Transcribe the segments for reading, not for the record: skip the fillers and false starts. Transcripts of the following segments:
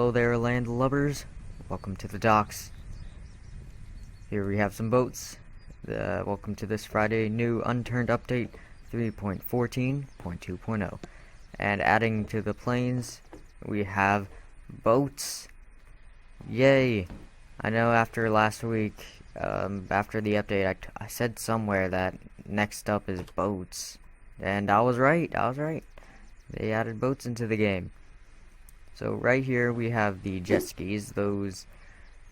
Hello there, land lubbers. Welcome to the docks. Here we have some boats. Welcome to this Friday new Unturned update 3.14.2.0. And adding to the planes, we have boats. Yay! I know after last week, after the update, I said somewhere that next up is boats. And I was right. They added boats into the game. So right here we have the jet skis. Those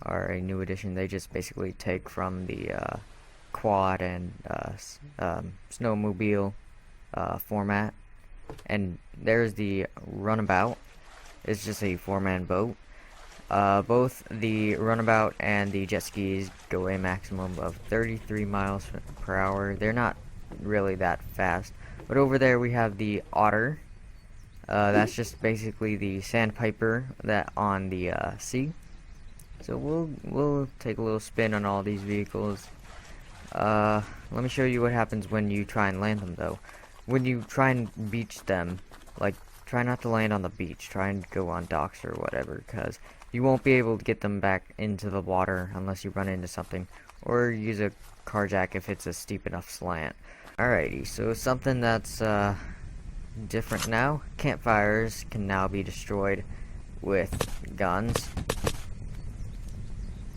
are a new addition. They just basically take from the quad and snowmobile format. And there's the Runabout. It's just a 4-man boat. Both the Runabout and the jet skis go a maximum of 33 miles per hour. They're not really that fast. But over there we have the Otter. That's just basically the Sandpiper that on the sea. So we'll take a little spin on all these vehicles. Let me show you what happens when you try and land them though. When you try and beach them, like try not to land on the beach, try and go on docks or whatever, because you won't be able to get them back into the water unless you run into something, or use a car jack if it's a steep enough slant. Alrighty, so something that's different now. Campfires can now be destroyed with guns.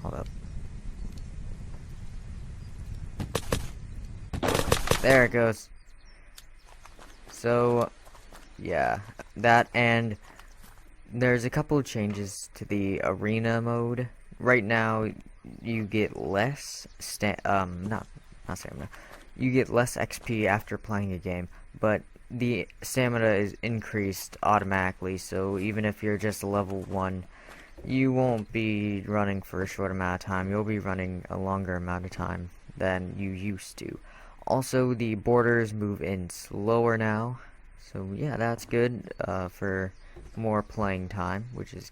Hold up. There it goes. So, yeah, that, and there's a couple of changes to the arena mode. Right now, you get less not stamina. You get less XP after playing a game, but the stamina is increased automatically, so even if you're just level 1, you won't be running for a short amount of time. You'll be running a longer amount of time than you used to. Also, the borders move in slower now, so yeah, that's good for more playing time, which is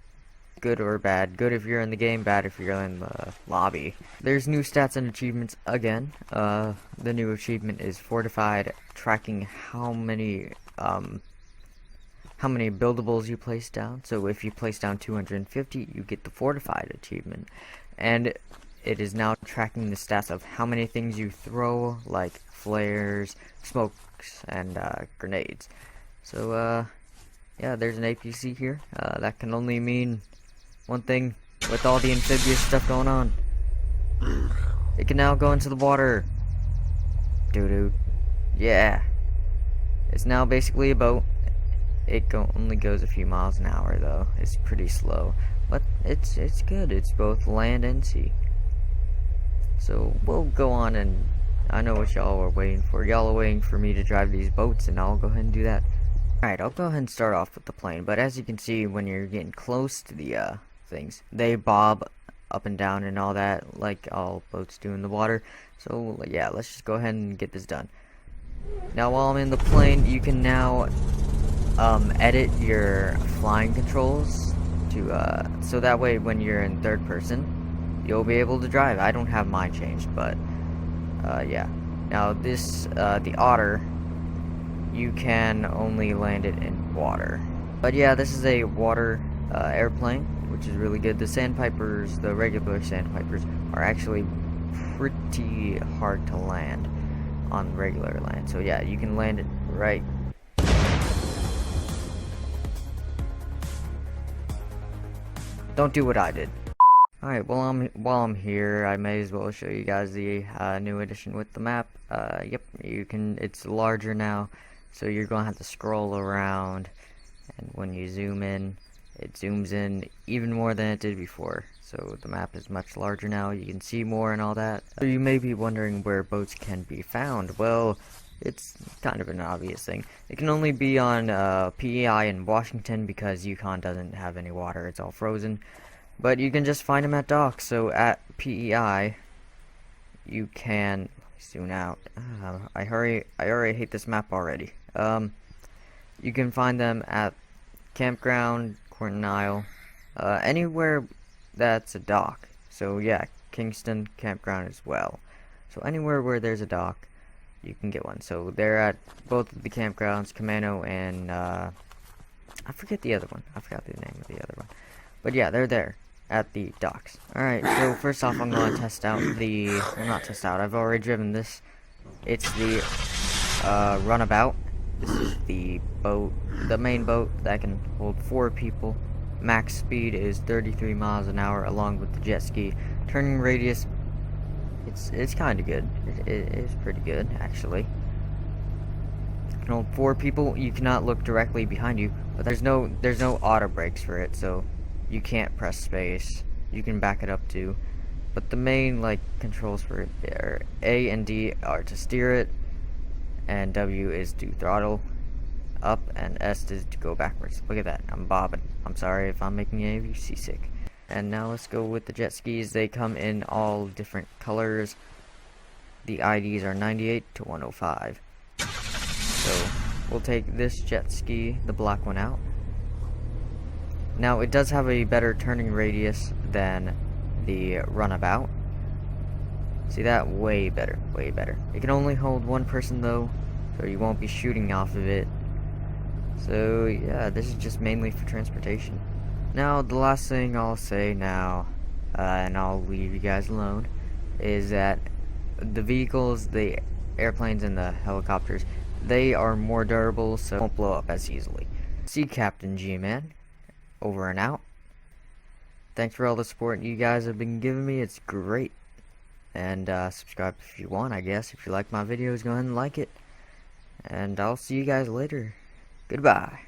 good or bad. Good if you're in the game, bad if you're in the lobby. There's new stats and achievements again. The new achievement is fortified, tracking how many buildables you place down. So if you place down 250, you get the fortified achievement. And it is now tracking the stats of how many things you throw, like flares, smokes, and grenades. So yeah, there's an APC here. That can only mean one thing with all the amphibious stuff going on. It can now go into the water. Doo-doo. Yeah. It's now basically a boat. It only goes a few miles an hour though. It's pretty slow. But it's good. It's both land and sea. So we'll go on, and I know what y'all are waiting for. Y'all are waiting for me to drive these boats, and I'll go ahead and do that. Alright, I'll go ahead and start off with the plane. But as you can see, when you're getting close to the things, they bob up and down and all that, like all boats do in the water. So yeah, let's just go ahead and get this done. Now while I'm in the plane, you can now edit your flying controls to so that way when you're in third person, you'll be able to drive. I don't have mine changed, but yeah. Now this the Otter, you can only land it in water. But yeah, this is a water airplane, which is really good. The Sandpipers, the regular Sandpipers, are actually pretty hard to land on regular land. So yeah, you can land it right. Don't do what I did. Alright, while I'm here, I may as well show you guys the new addition with the map. Yep, you can. It's larger now, so you're gonna have to scroll around, and when you zoom in, it zooms in even more than it did before. So the map is much larger now. You can see more and all that. So you may be wondering where boats can be found. Well, it's kind of an obvious thing. It can only be on PEI in Washington because Yukon doesn't have any water. It's all frozen. But you can just find them at docks. So at PEI, you can. Let me zoom out. I already hate this map already. You can find them at Campground, Cornton Isle, anywhere that's a dock. So yeah, Kingston Campground as well. So anywhere where there's a dock, you can get one. So they're at both of the campgrounds, Camano and I forget the other one. I forgot the name of the other one. But yeah, they're there at the docks. Alright, so first off I'm going to test out the, well, not test out, I've already driven this. It's the Runabout. This is the boat, the main boat that can hold 4 people. Max speed is 33 miles an hour along with the jet ski. Turning radius, it's kind of good. It is pretty good, actually. You can hold 4 people. You cannot look directly behind you, but there's no auto brakes for it, so you can't press space. You can back it up too. But the main controls for it are A and D are to steer it, and W is to throttle up, and S is to go backwards. Look at that, I'm bobbing. I'm sorry if I'm making any of you seasick. And now let's go with the jet skis. They come in all different colors. The IDs are 98 to 105. So we'll take this jet ski, the black one, out. Now it does have a better turning radius than the Runabout. See that? Way better, way better. It can only hold 1 person though, so you won't be shooting off of it. So yeah, this is just mainly for transportation. Now the last thing I'll say now, and I'll leave you guys alone, is that the vehicles, the airplanes and the helicopters, they are more durable, so it won't blow up as easily. See Captain G-Man, over and out. Thanks for all the support you guys have been giving me, it's great. And subscribe if you want, I guess. If you like my videos, go ahead and like it. And I'll see you guys later. Goodbye.